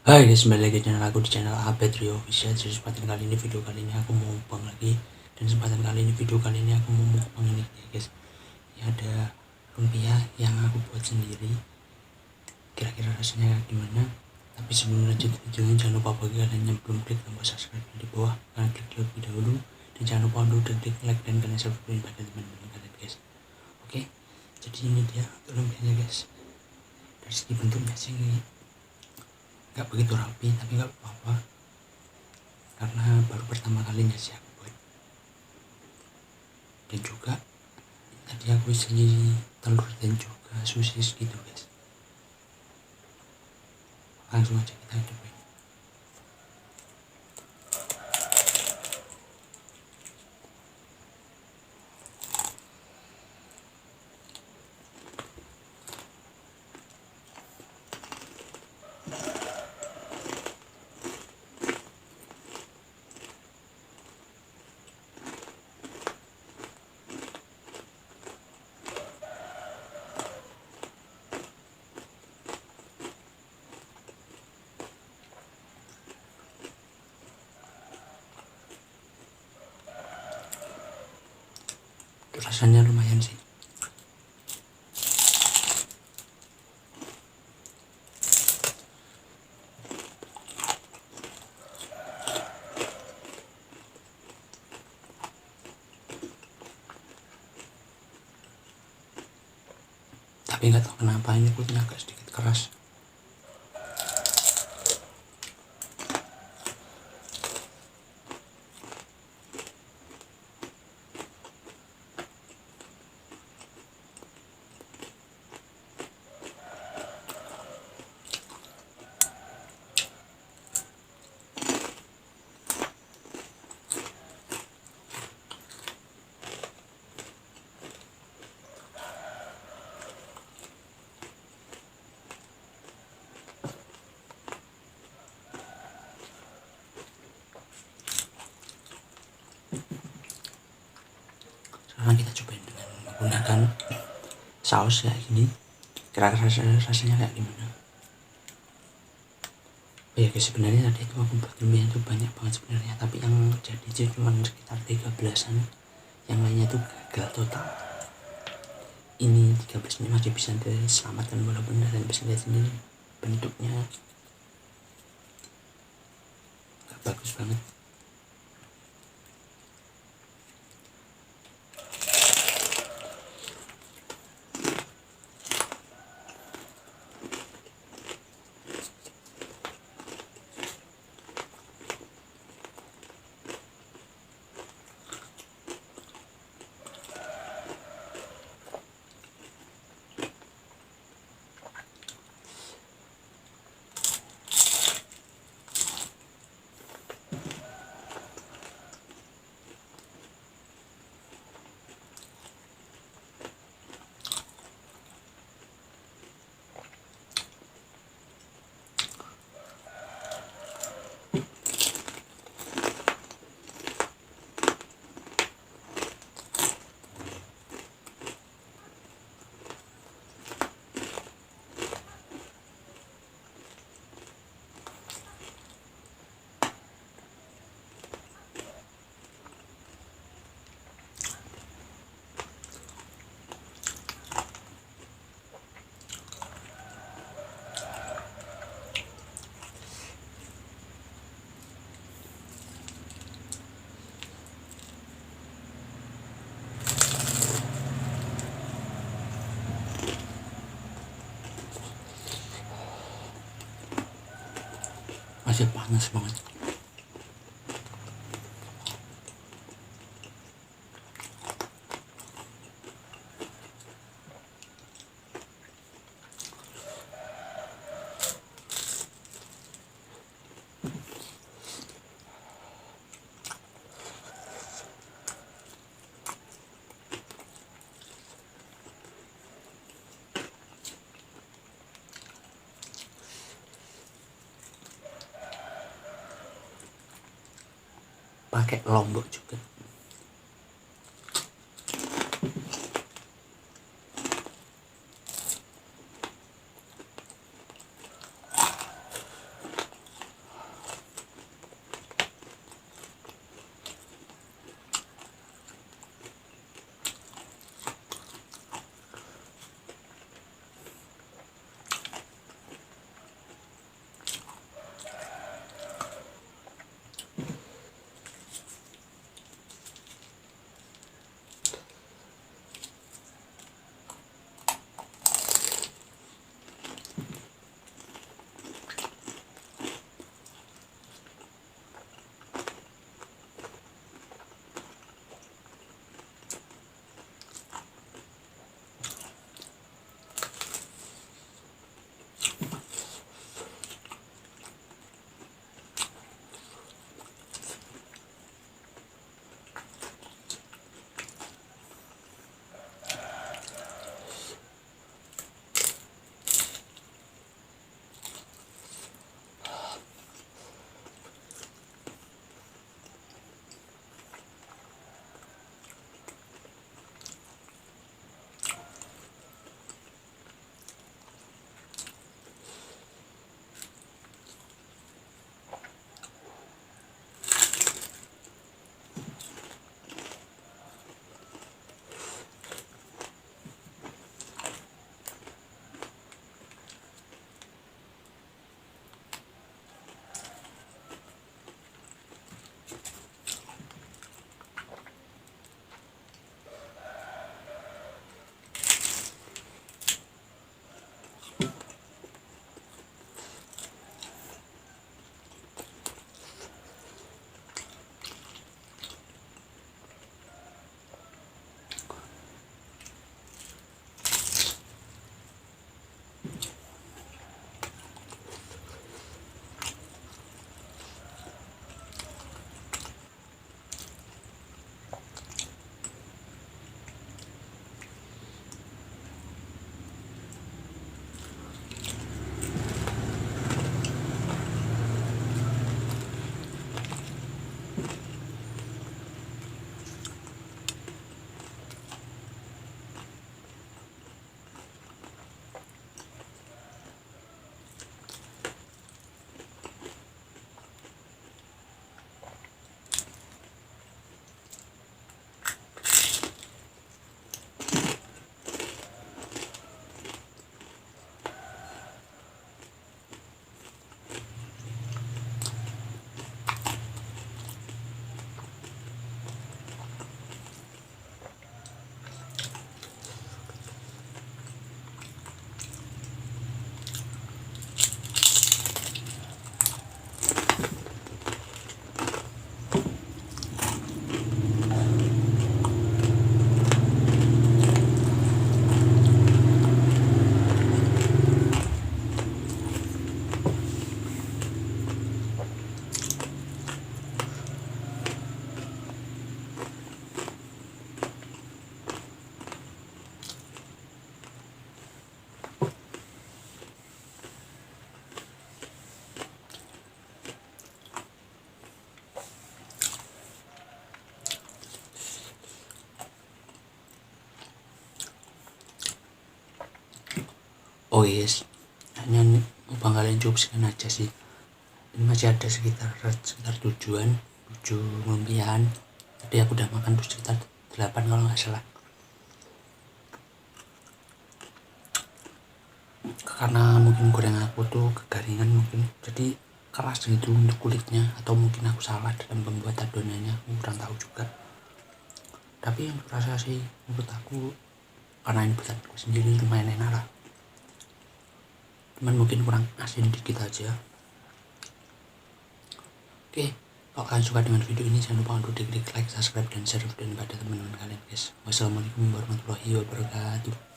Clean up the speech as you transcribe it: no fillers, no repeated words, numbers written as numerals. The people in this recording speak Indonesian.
Hai guys, kembali lagi channel aku di channel Abed Rio Official. Jadi kesempatan kali ini aku mau mukbang lagi. Dan kesempatan kali ini aku mau mukbang ini guys. Ini ada lumpia yang aku buat sendiri. Kira-kira rasanya gimana? Tapi sebelum lanjut videonya, jangan lupa bagi kalian yang belum klik tombol subscribe di bawah, kalian klik terlebih dahulu. Dan jangan lupa untuk klik like dan kalian subscribe pada teman-teman kalian guys. Oke, jadi ini dia lumpianya guys. Dari segi bentuknya sih nggak begitu rapi, tapi nggak apa-apa karena baru pertama kalinya sih aku buat. Dan juga tadi aku isi telur dan juga sosis gitu guys. Langsung aja kita cobain. Rasanya lumayan sih. Tapi nggak tahu kenapa ini kulitnya agak sedikit keras. Sekarang kita cobain dengan menggunakan saus kayak gini. Kira-kira rasanya kayak gimana? Oh ya guys, sebenarnya tadi itu aku buat lumpia itu banyak banget sebenarnya, tapi yang jadi sih cuma sekitar 13-an. Yang lainnya tuh gagal total. Ini 13 ini masih bisa diselamatkan walaupun kalian bisa lihat sendiri bentuknya gak bagus banget. Masih panas banget. Pakai lombok juga. guys, hanya mukbang kali ini cukup sekian aja sih. Ini masih ada sekitar 7 lumpiaan. Tadi aku udah makan tuh sekitar 8 kalau nggak salah. Karena mungkin goreng aku tuh kegaringan mungkin, jadi keras gitu untuk kulitnya, atau mungkin aku salah dalam pembuat adonannya, aku kurang tahu juga. Tapi yang rasa sih menurut aku, karena ini buatan aku sendiri, lumayan enak lah. Cuman mungkin kurang asin dikit aja. Oke, kalau kalian suka dengan video ini jangan lupa untuk diklik like, subscribe, dan share video ini pada teman-teman kalian guys. Wassalamualaikum warahmatullahi wabarakatuh.